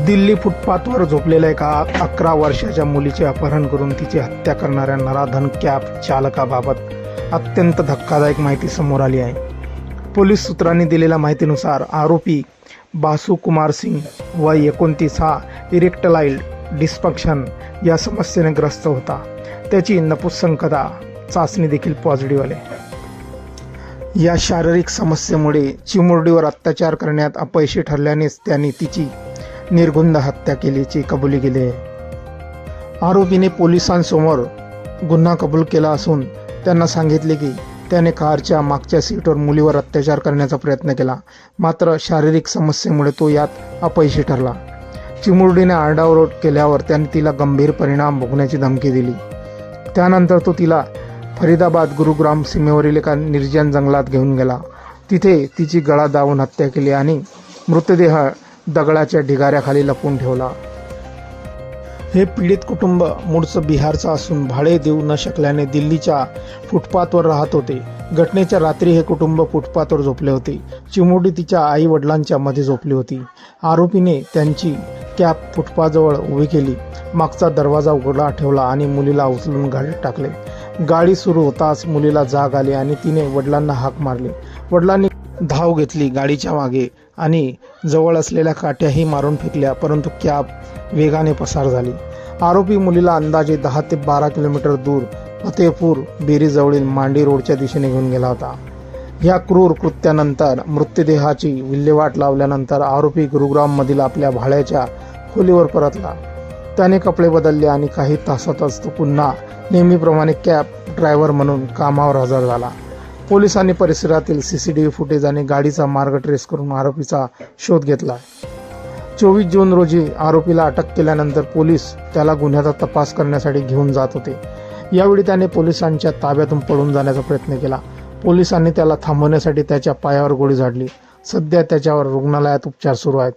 दिल्ली फुटपाथवर झोपलेल्या एका 11 वर्षाच्या मुलीचे अपहरण करून तिची हत्या करणाऱ्या नराधम कॅब चालकाबाबत अत्यंत धक्कादायक माहिती समोर आली आहे. पोलीस सूत्रांनी दिलेल्या माहितीनुसार आरोपी बासु कुमार सिंग वय 29 हा इरेक्टाईल डिस्फंक्शन या समस्येने ग्रस्त होता. त्याची नपुंसकता चाचणी देखील पॉझिटिव्ह आली. या शारीरिक समस्येमुळे चिमुरडीवर अत्याचार करण्यात अपयशी ठरल्यानेच त्यांनी तिची निर्गुंद हत्या केल्याची कबुली केली आहे. आरोपीने पोलिसांसमोर गुन्हा कबूल केला असून त्यांना सांगितले की त्याने कारच्या मागच्या सीटवर मुलीवर अत्याचार करण्याचा प्रयत्न केला, मात्र शारीरिक समस्येमुळे तो यात अपयशी ठरला. चिमुरडीने आरडाओरड केल्यावर त्याने तिला गंभीर परिणाम भोगण्याची धमकी दिली. त्यानंतर तो तिला फरीदाबाद गुरुग्राम सीमेवरील एका निर्जन जंगलात घेऊन गेला. तिथे तिची गळा दाबून हत्या केली आणि मृतदेह दगडाच्या ढिगाऱ्याखाली लपवून ठेवला. हे पीडित कुटुंब मूळचं बिहारचं असून भाडे देऊ न शकल्याने दिल्लीच्या फुटपाथवर राहत होते. घटनेच्या रात्री हे कुटुंब फुटपाथवर झोपले होते. चिमुरडी तिच्या आई वडिलांच्या मध्ये झोपली होती. आरोपीने त्यांची कॅब फुटपाथजवळ उभी केली, मागचा दरवाजा उघडा ठेवला आणि मुलीला उचलून गाडीत टाकले. गाडी सुरू होताच मुलीला जाग आली आणि तिने वडिलांना हाक मारली. वडिलांनी धाव घेतली गाडीच्या मागे आणि जवळ असलेल्या काट्याही मारून फेकल्या, परंतु कॅब वेगाने पसार झाली. आरोपी मुलीला अंदाजे 10 ते 12 किलोमीटर दूर फतेहपूर बेरीजवळील मांडी रोडच्या दिशेने घेऊन गेला होता. या क्रूर कृत्यानंतर मृतदेहाची विल्हेवाट लावल्यानंतर आरोपी गुरुग्राममधील आपल्या भाड्याच्या खोलीवर परतला. त्याने कपडे बदलले आणि काही तासातच तो पुन्हा नेहमीप्रमाणे कॅब ड्रायव्हर म्हणून कामावर हजर झाला. पोलिसांनी परिसरातील CCTV फुटेज आणि गाडीचा मार्ग ट्रेस करून आरोपीचा शोध घेतला. 24 जून रोजी आरोपीला अटक केल्यानंतर पोलीस त्याला गुन्ह्याचा तपास करण्यासाठी घेऊन जात होते. यावेळी त्याने पोलिसांच्या ताब्यातून पळून जाण्याचा प्रयत्न केला. पोलिसांनी त्याला थांबवण्यासाठी त्याच्या पायावर गोळी झाडली. सध्या त्याच्यावर रुग्णालयात उपचार सुरू आहेत.